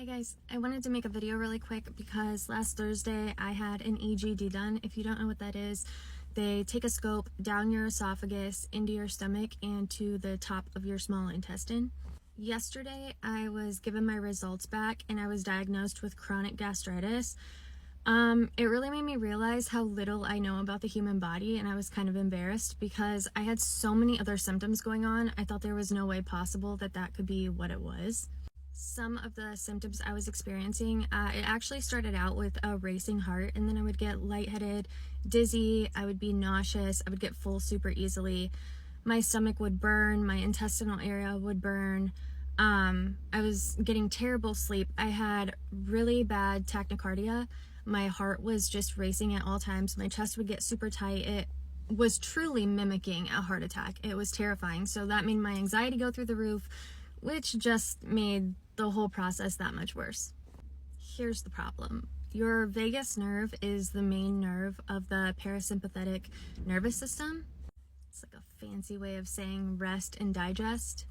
Hi guys, I wanted to make a video really quick because last Thursday I had an EGD done. If you don't know what that is, they take a scope down your esophagus, into your stomach, and to the top of your small intestine. Yesterday I was given my results back and I was diagnosed with chronic gastritis. It really made me realize how little I know about the human body, and I was kind of embarrassed because I had so many other symptoms going on. I thought there was no way possible that that could be what it was. Some of the symptoms I was experiencing, it actually started out with a racing heart, and then I would get lightheaded, dizzy, I would be nauseous, I would get full super easily. My stomach would burn, my intestinal area would burn. I was getting terrible sleep. I had really bad tachycardia. My heart was just racing at all times. My chest would get super tight. It was truly mimicking a heart attack. It was terrifying. So that made my anxiety go through the roof, which just made the whole process that much worse. Here's the problem. Your vagus nerve is the main nerve of the parasympathetic nervous system. It's like a fancy way of saying rest and digest.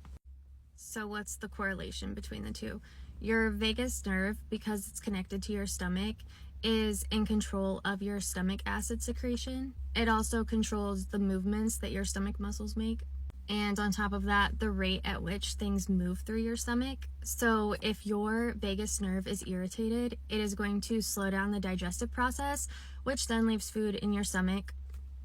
So what's the correlation between the two? Your vagus nerve, because it's connected to your stomach, is in control of your stomach acid secretion. It also controls the movements that your stomach muscles make. And on top of that, the rate at which things move through your stomach. So if your vagus nerve is irritated, it is going to slow down the digestive process, which then leaves food in your stomach.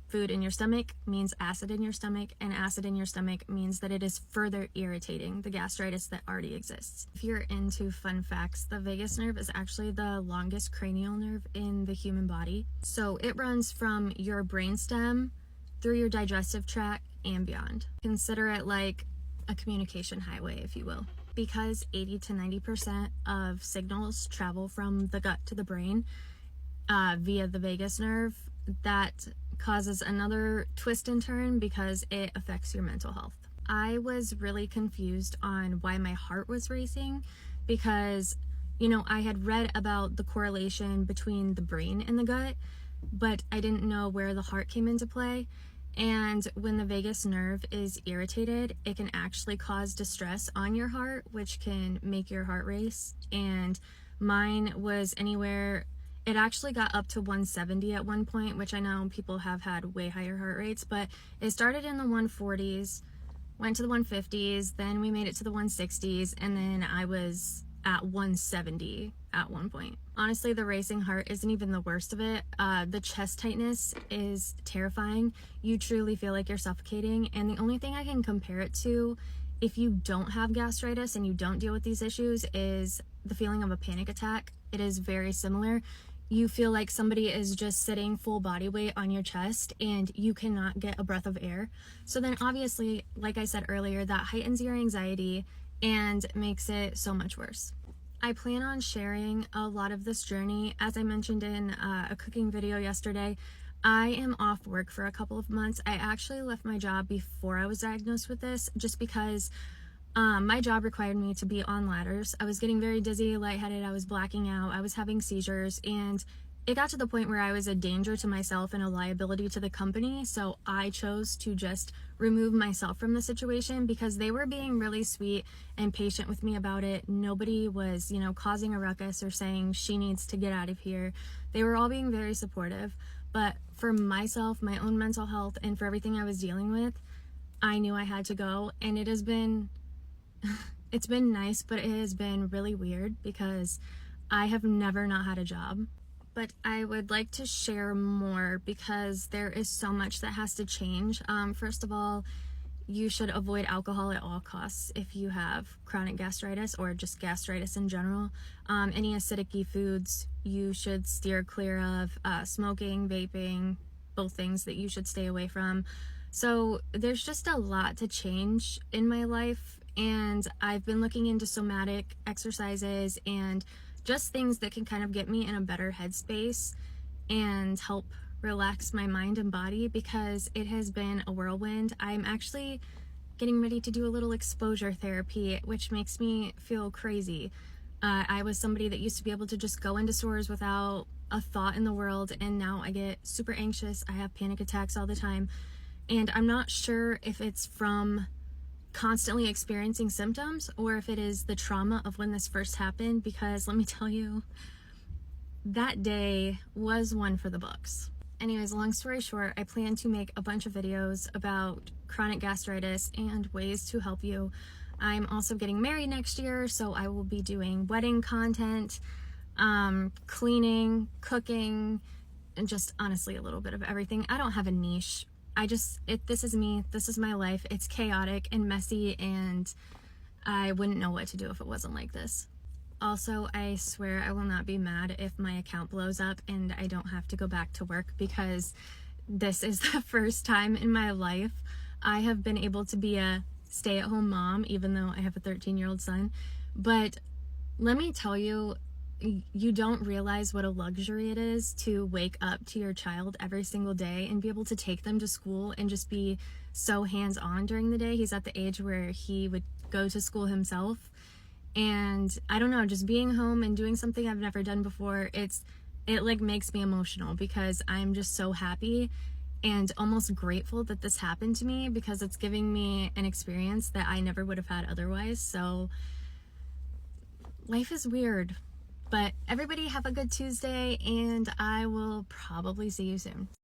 Food in your stomach means acid in your stomach, and acid in your stomach means that it is further irritating the gastritis that already exists. If you're into fun facts, the vagus nerve is actually the longest cranial nerve in the human body. So it runs from your brainstem through your digestive tract and beyond. Consider it like a communication highway, if you will. Because 80 to 90% of signals travel from the gut to the brain via the vagus nerve, that causes another twist and turn because it affects your mental health. I was really confused on why my heart was racing because, I had read about the correlation between the brain and the gut, but I didn't know where the heart came into play. And when the vagus nerve is irritated, it can actually cause distress on your heart, which can make your heart race. And mine was anywhere, it actually got up to 170 at one point, which I know people have had way higher heart rates, but it started in the 140s, went to the 150s, then we made it to the 160s, and then I was at 170 at one point. Honestly, the racing heart isn't even the worst of it. The chest tightness is terrifying. You truly feel like you're suffocating, and the only thing I can compare it to if you don't have gastritis and you don't deal with these issues is the feeling of a panic attack. It is very similar. You feel like somebody is just sitting full body weight on your chest and you cannot get a breath of air. So then obviously, like I said earlier, that heightens your anxiety and makes it so much worse. I plan on sharing a lot of this journey. As I mentioned in a cooking video yesterday, I am off work for a couple of months. I actually left my job before I was diagnosed with this just because my job required me to be on ladders. I was getting very dizzy, lightheaded, I was blacking out, I was having seizures, and it got to the point where I was a danger to myself and a liability to the company, so I chose to just remove myself from the situation because they were being really sweet and patient with me about it. Nobody was, causing a ruckus or saying she needs to get out of here. They were all being very supportive, but for myself, my own mental health, and for everything I was dealing with, I knew I had to go, and it has been it's been nice, but it has been really weird because I have never not had a job. But I would like to share more because there is so much that has to change. First of all, you should avoid alcohol at all costs if you have chronic gastritis or just gastritis in general. Any acidic foods you should steer clear of. Smoking, vaping, both things that you should stay away from. So there's just a lot to change in my life, and I've been looking into somatic exercises and just things that can kind of get me in a better headspace and help relax my mind and body because it has been a whirlwind. I'm actually getting ready to do a little exposure therapy, which makes me feel crazy. I was somebody that used to be able to just go into stores without a thought in the world, and now I get super anxious. I have panic attacks all the time, and I'm not sure if it's from constantly experiencing symptoms or if it is the trauma of when this first happened, because let me tell you, that day was one for the books. Anyways, long story short, I plan to make a bunch of videos about chronic gastritis and ways to help you. I'm also getting married next year, so I will be doing wedding content, cleaning, cooking, and just honestly a little bit of everything. I don't have a niche. This is me. This is my life. It's chaotic and messy, and I wouldn't know what to do if it wasn't like this. Also, I swear I will not be mad if my account blows up and I don't have to go back to work, because this is the first time in my life I have been able to be a stay-at-home mom, even though I have a 13-year-old son. But let me tell you, you don't realize what a luxury it is to wake up to your child every single day and be able to take them to school and just be so hands-on during the day. He's at the age where he would go to school himself. And I don't know, just being home and doing something I've never done before, it like makes me emotional, because I'm just so happy and almost grateful that this happened to me, because it's giving me an experience that I never would have had otherwise. So life is weird, but everybody have a good Tuesday, and I will probably see you soon.